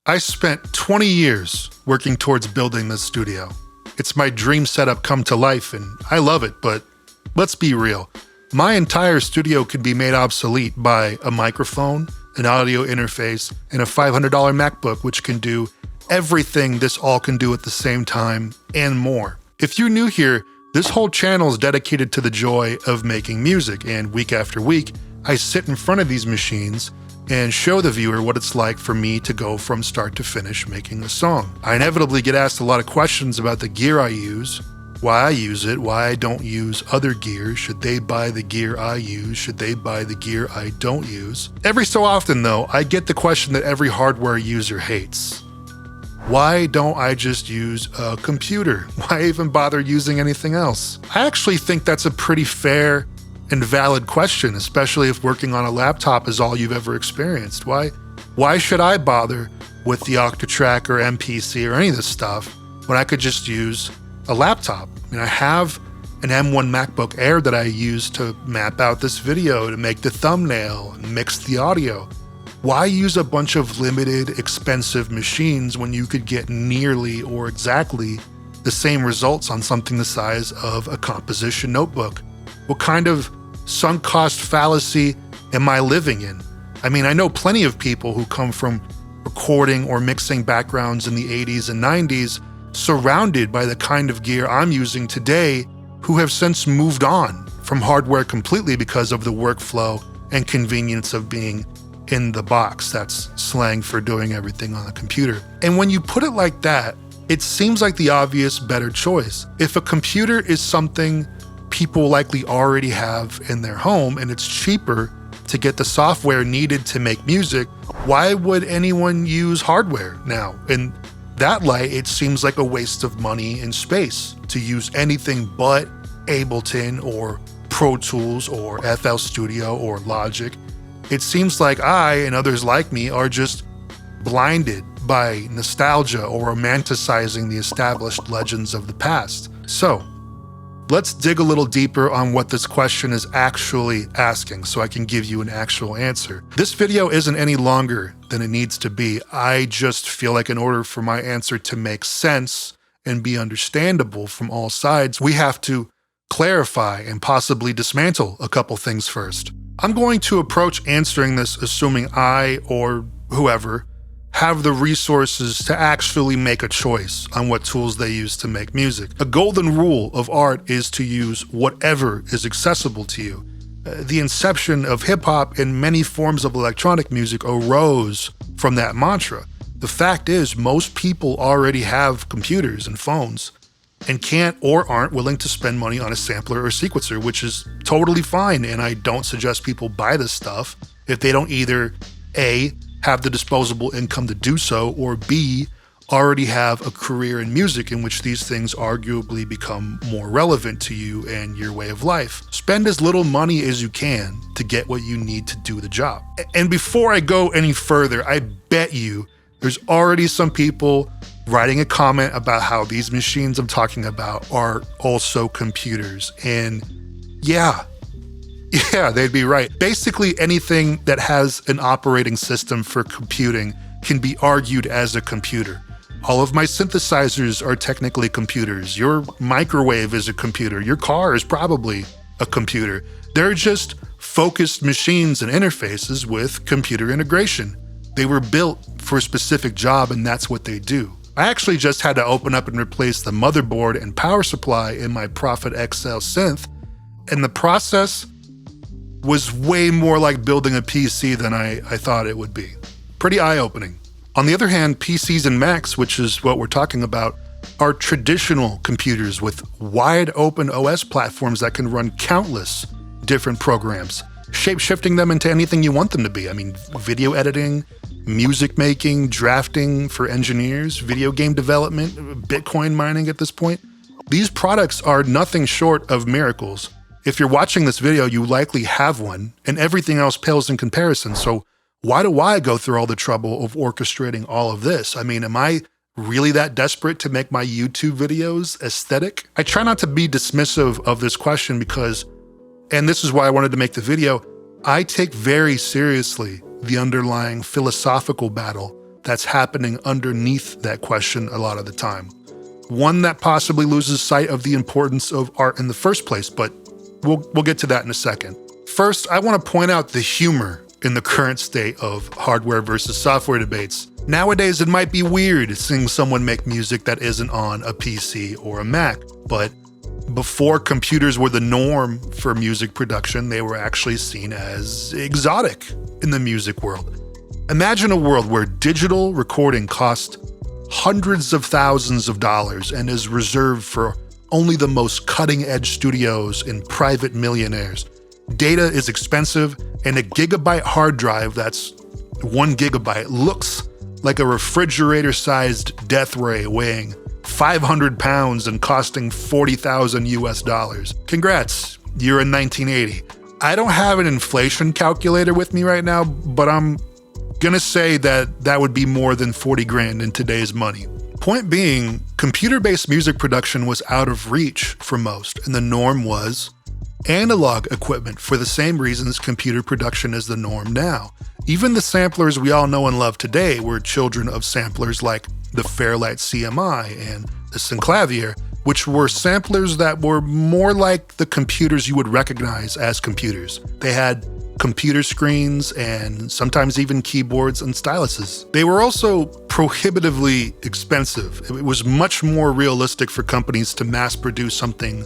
I spent 20 years working towards building this studio. It's my dream setup come to life, and I love it, but let's be real. My entire studio could be made obsolete by a microphone, an audio interface, and a $500 MacBook, which can do everything this all can do at the same time and more. If you're new here, this whole channel is dedicated to the joy of making music, and week after week, I sit in front of these machines and show the viewer what it's like for me to go from start to finish making a song. I inevitably get asked a lot of questions about the gear I use, why I use it, why I don't use other gear, should they buy the gear I use, should they buy the gear I don't use. Every so often though, I get the question that every hardware user hates. Why don't I just use a computer? Why even bother using anything else? I actually think that's a pretty fair and valid question, especially if working on a laptop is all you've ever experienced. Why should I bother with the Octatrack or MPC or any of this stuff when I could just use a laptop? I mean, I have an M1 MacBook Air that I use to map out this video, to make the thumbnail, and mix the audio. Why use a bunch of limited, expensive machines when you could get nearly or exactly the same results on something the size of a composition notebook? What kind of sunk cost fallacy am I living in? I mean, I know plenty of people who come from recording or mixing backgrounds in the 80s and 90s, surrounded by the kind of gear I'm using today, who have since moved on from hardware completely because of the workflow and convenience of being in the box. That's slang for doing everything on a computer. And when you put it like that, it seems like the obvious better choice. If a computer is something people likely already have in their home and it's cheaper to get the software needed to make music, why would anyone use hardware now? In that light, it seems like a waste of money and space to use anything but Ableton or Pro Tools or FL Studio or Logic. It seems like I and others like me are just blinded by nostalgia or romanticizing the established legends of the past. So, let's dig a little deeper on what this question is actually asking so I can give you an actual answer. This video isn't any longer than it needs to be. I just feel like in order for my answer to make sense and be understandable from all sides, we have to clarify and possibly dismantle a couple things first. I'm going to approach answering this assuming I, or whoever, have the resources to actually make a choice on what tools they use to make music. A golden rule of art is to use whatever is accessible to you. The inception of hip-hop and many forms of electronic music arose from that mantra. The fact is, most people already have computers and phones and can't or aren't willing to spend money on a sampler or sequencer, which is totally fine, and I don't suggest people buy this stuff if they don't either A, have the disposable income to do so, or B, already have a career in music in which these things arguably become more relevant to you and your way of life. Spend as little money as you can to get what you need to do the job. And before I go any further, I bet you there's already some people writing a comment about how these machines I'm talking about are also computers. And yeah, they'd be right. Basically anything that has an operating system for computing can be argued as a computer. All of my synthesizers are technically computers. Your microwave is a computer. Your car is probably a computer. They're just focused machines and interfaces with computer integration. They were built for a specific job, and that's what they do. I actually just had to open up and replace the motherboard and power supply in my Prophet XL synth, and the process was way more like building a PC than I thought it would be. Pretty eye-opening. On the other hand, PCs and Macs, which is what we're talking about, are traditional computers with wide open OS platforms that can run countless different programs, shape-shifting them into anything you want them to be. I mean, video editing, music making, drafting for engineers, video game development, Bitcoin mining at this point. These products are nothing short of miracles. If you're watching this video, you likely have one, and everything else pales in comparison. So why do I go through all the trouble of orchestrating all of this? I mean, am I really that desperate to make my YouTube videos aesthetic? I try not to be dismissive of this question because, and this is why I wanted to make the video, I take very seriously the underlying philosophical battle that's happening underneath that question a lot of the time. One that possibly loses sight of the importance of art in the first place, but we'll get to that in a second. First, I want to point out the humor in the current state of hardware versus software debates. Nowadays, it might be weird seeing someone make music that isn't on a PC or a Mac, but before computers were the norm for music production, they were actually seen as exotic in the music world. Imagine a world where digital recording costs hundreds of thousands of dollars and is reserved for only the most cutting-edge studios and private millionaires. Data is expensive, and a gigabyte hard drive that's 1 gigabyte looks like a refrigerator-sized death ray weighing 500 pounds and costing $40,000 US. Congrats, you're in 1980. I don't have an inflation calculator with me right now, but I'm gonna say that would be more than 40 grand in today's money. Point being, computer-based music production was out of reach for most, and the norm was analog equipment for the same reasons computer production is the norm now. Even the samplers we all know and love today were children of samplers like the Fairlight CMI and the Synclavier, which were samplers that were more like the computers you would recognize as computers. They had computer screens and sometimes even keyboards and styluses. They were also prohibitively expensive. It was much more realistic for companies to mass produce something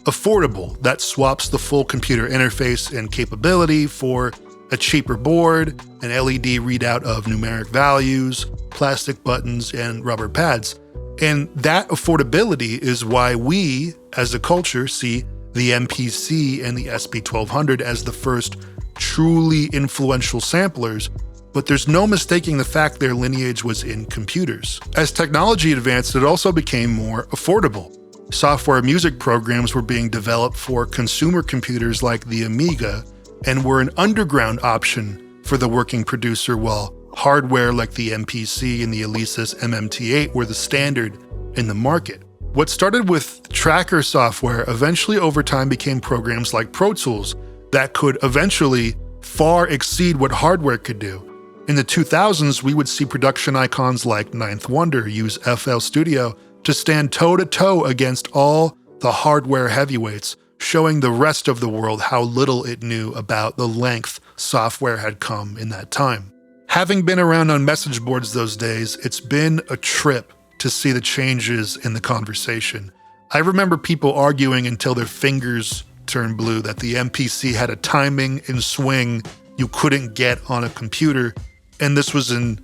affordable that swaps the full computer interface and capability for a cheaper board, an LED readout of numeric values, plastic buttons, and rubber pads. And that affordability is why we, as a culture, see the MPC and the SP1200 as the first truly influential samplers, but there's no mistaking the fact their lineage was in computers. As technology advanced, it also became more affordable. Software music programs were being developed for consumer computers like the Amiga and were an underground option for the working producer, while hardware like the MPC and the Alesis MMT8 were the standard in the market. What started with tracker software eventually over time became programs like Pro Tools that could eventually far exceed what hardware could do. In the 2000s, we would see production icons like Ninth Wonder use FL Studio to stand toe-to-toe against all the hardware heavyweights, showing the rest of the world how little it knew about the length software had come in that time. Having been around on message boards those days, it's been a trip to see the changes in the conversation. I remember people arguing until their fingers turned blue that the MPC had a timing and swing you couldn't get on a computer, and this was in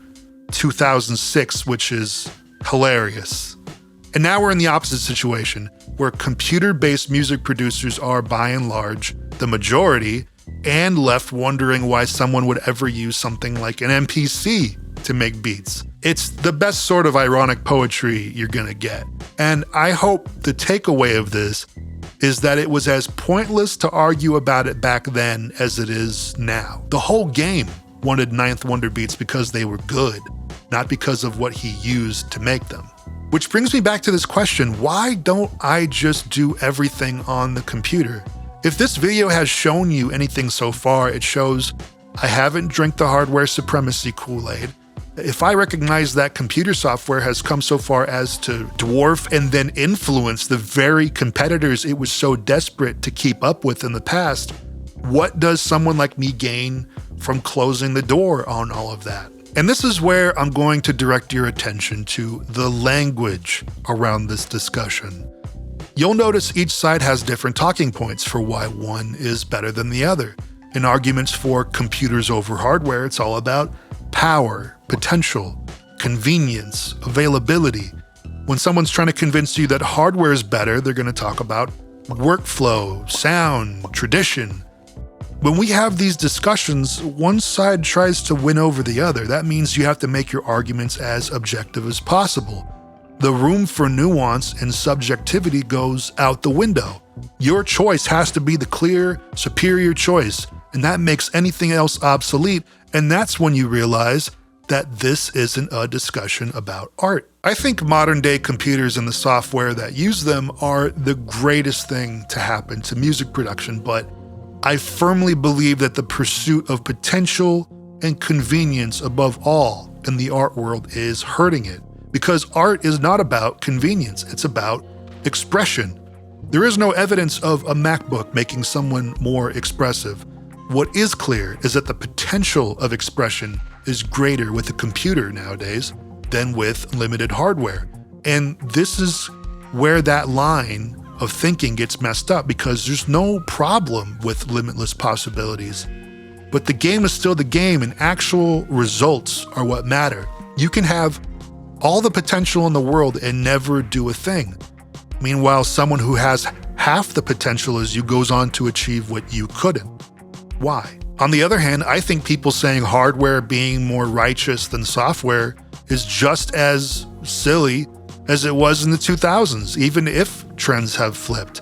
2006, which is hilarious. And now we're in the opposite situation, where computer-based music producers are, by and large, the majority, and left wondering why someone would ever use something like an MPC to make beats. It's the best sort of ironic poetry you're gonna get. And I hope the takeaway of this is that it was as pointless to argue about it back then as it is now. The whole game wanted Ninth Wonder beats because they were good, not because of what he used to make them. Which brings me back to this question, why don't I just do everything on the computer? If this video has shown you anything so far, it shows I haven't drank the hardware supremacy Kool-Aid. If I recognize that computer software has come so far as to dwarf and then influence the very competitors it was so desperate to keep up with in the past, what does someone like me gain from closing the door on all of that? And this is where I'm going to direct your attention to the language around this discussion. You'll notice each side has different talking points for why one is better than the other. In arguments for computers over hardware, it's all about power, potential, convenience, availability. When someone's trying to convince you that hardware is better, they're going to talk about workflow, sound, tradition. When we have these discussions, one side tries to win over the other. That means you have to make your arguments as objective as possible. The room for nuance and subjectivity goes out the window. Your choice has to be the clear, superior choice, and that makes anything else obsolete, and that's when you realize that this isn't a discussion about art. I think modern-day computers and the software that use them are the greatest thing to happen to music production, but I firmly believe that the pursuit of potential and convenience above all in the art world is hurting it. Because art is not about convenience, it's about expression. There is no evidence of a MacBook making someone more expressive. What is clear is that the potential of expression is greater with a computer nowadays than with limited hardware. And this is where that line of thinking gets messed up, because there's no problem with limitless possibilities. But the game is still the game, and actual results are what matter. You can have all the potential in the world and never do a thing. Meanwhile, someone who has half the potential as you goes on to achieve what you couldn't. Why? On the other hand, I think people saying hardware being more righteous than software is just as silly as it was in the 2000s, even if trends have flipped.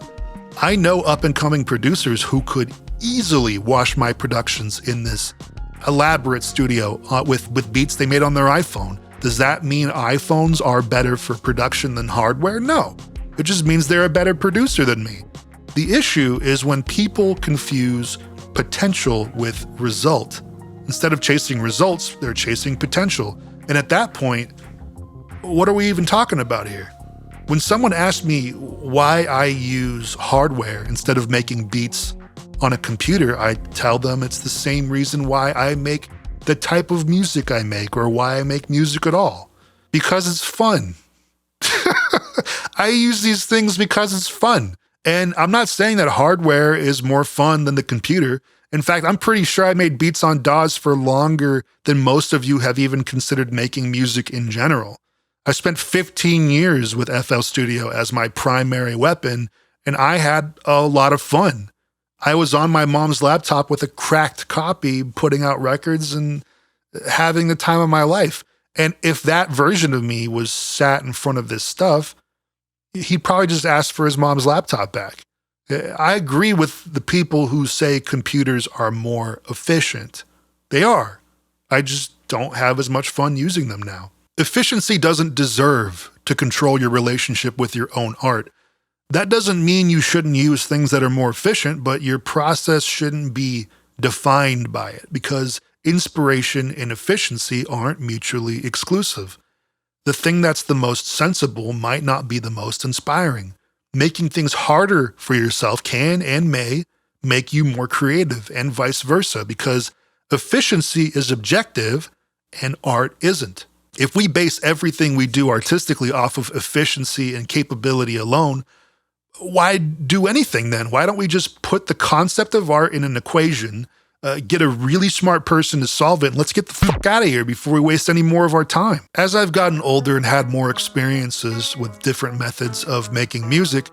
I know up-and-coming producers who could easily wash my productions in this elaborate studio with beats they made on their iPhone. Does that mean iPhones are better for production than hardware? No. It just means they're a better producer than me. The issue is when people confuse potential with result. Instead of chasing results, they're chasing potential. And at that point, what are we even talking about here? When someone asks me why I use hardware instead of making beats on a computer, I tell them it's the same reason why I make the type of music I make, or why I make music at all. Because it's fun. I use these things because it's fun. And I'm not saying that hardware is more fun than the computer. In fact, I'm pretty sure I made beats on DAWs for longer than most of you have even considered making music in general. I spent 15 years with FL Studio as my primary weapon, and I had a lot of fun. I was on my mom's laptop with a cracked copy, putting out records and having the time of my life. And if that version of me was sat in front of this stuff, he'd probably just ask for his mom's laptop back. I agree with the people who say computers are more efficient. They are. I just don't have as much fun using them now. Efficiency doesn't deserve to control your relationship with your own art. That doesn't mean you shouldn't use things that are more efficient, but your process shouldn't be defined by it, because inspiration and efficiency aren't mutually exclusive. The thing that's the most sensible might not be the most inspiring. Making things harder for yourself can and may make you more creative, and vice versa, because efficiency is objective and art isn't. If we base everything we do artistically off of efficiency and capability alone, why do anything then? Why don't we just put the concept of art in an equation, get a really smart person to solve it, and let's get the fuck out of here before we waste any more of our time? As I've gotten older and had more experiences with different methods of making music,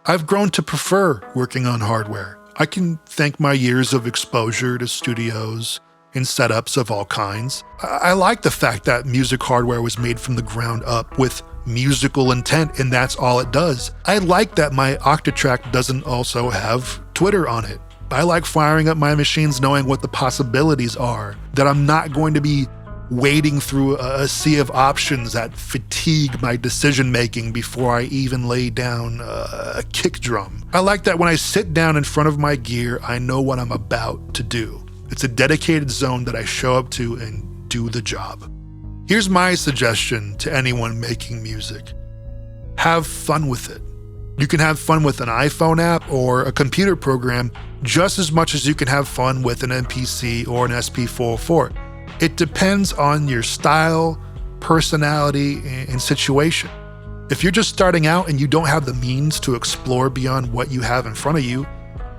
I've grown to prefer working on hardware. I can thank my years of exposure to studios and setups of all kinds. I like the fact that music hardware was made from the ground up with musical intent, and that's all it does. I like that my Octatrack doesn't also have Twitter on it. I like firing up my machines knowing what the possibilities are, that I'm not going to be wading through a sea of options that fatigue my decision making before I even lay down a kick drum. I like that when I sit down in front of my gear, I know what I'm about to do. It's a dedicated zone that I show up to and do the job. Here's my suggestion to anyone making music. Have fun with it. You can have fun with an iPhone app or a computer program just as much as you can have fun with an MPC or an SP404. It depends on your style, personality, and situation. If you're just starting out and you don't have the means to explore beyond what you have in front of you,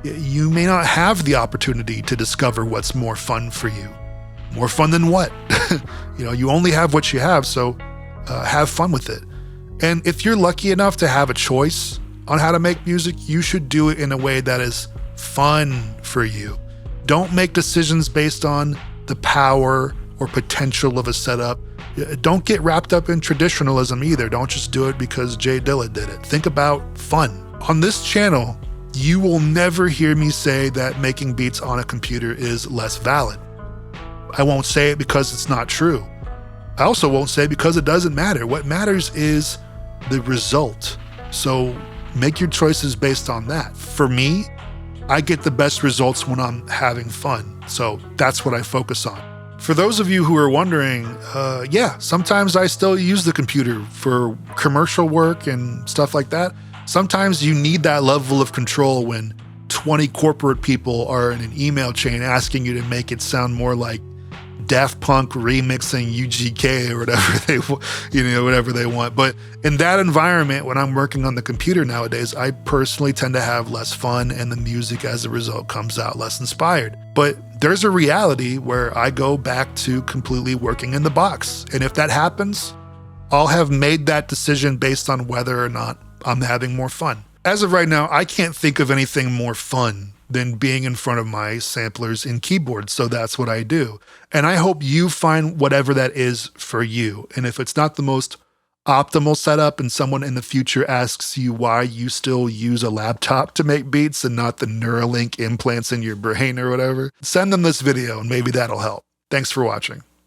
you may not have the opportunity to discover what's more fun for you. More fun than what? You only have what you have, so have fun with it. And if you're lucky enough to have a choice on how to make music, you should do it in a way that is fun for you. Don't make decisions based on the power or potential of a setup. Don't get wrapped up in traditionalism either. Don't just do it because Jay Dilla did it. Think about fun. On this channel, you will never hear me say that making beats on a computer is less valid. I won't say it because it's not true. I also won't say it because it doesn't matter. What matters is the result. So make your choices based on that. For me, I get the best results when I'm having fun. So that's what I focus on. For those of you who are wondering, yeah, sometimes I still use the computer for commercial work and stuff like that. Sometimes you need that level of control when 20 corporate people are in an email chain asking you to make it sound more like Daft Punk remixing UGK or whatever they want. But in that environment, when I'm working on the computer nowadays, I personally tend to have less fun, and the music as a result comes out less inspired. But there's a reality where I go back to completely working in the box. And if that happens, I'll have made that decision based on whether or not I'm having more fun. As of right now, I can't think of anything more fun than being in front of my samplers and keyboards. So that's what I do. And I hope you find whatever that is for you. And if it's not the most optimal setup and someone in the future asks you why you still use a laptop to make beats and not the Neuralink implants in your brain or whatever, send them this video and maybe that'll help. Thanks for watching.